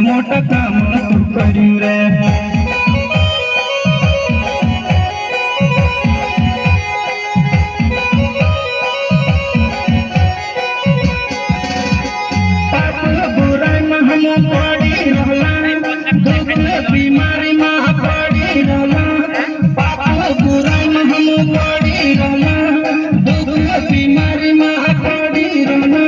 मोठा काम तू करू रे पाप बुराई में हम पड़ी रहला दुख बीमारी में पड़ी रहला पाप बुराई में हम पड़ी रहला दुख बीमारी में पड़ी रहला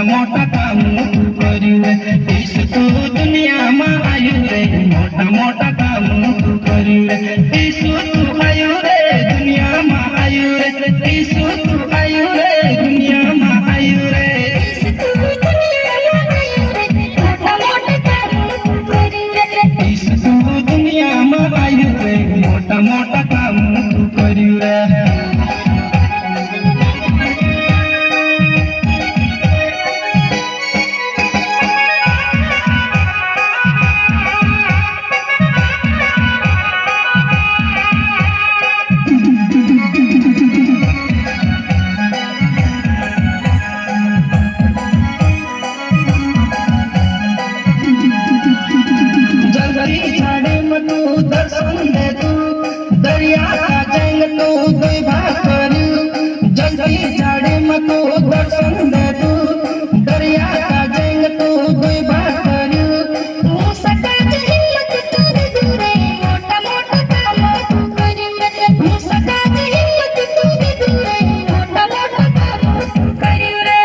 मोटा काम तू करू रे इस तू दुनिया में आयु रे मोटा काम तू करू रे इस तू आयु रे दुनिया में आयु रे इस तू आयु रे दुनिया में आयु रे इस तू दुनिया में आयु रे मोटा काम तू करू रे दर्शन दे तू दरिया का जंग तू दुई भाग करू जल्दी झाड़े में तू दर्शन दे तू दरिया का जंग तू दुई भाग करू मुसका हिम्मत तोरे दूरे मोटा काम तू करू रे मुसका हिम्मत तोरे दूरे मोटा काम तू करू रे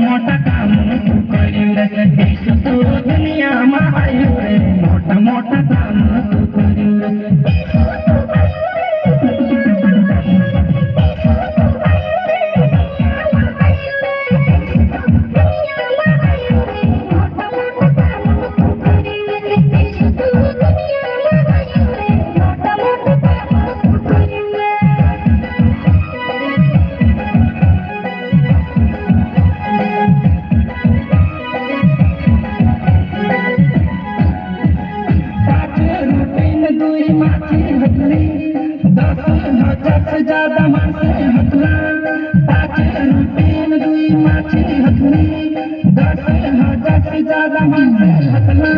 मोटा काम तू करू रे इस तू दुनिया में आयु रे मोटा काम तू करू रे ज्यादा मासे हतला 5 रुपये में दुई माछी हतली 10,000 से ज्यादा मासे हतला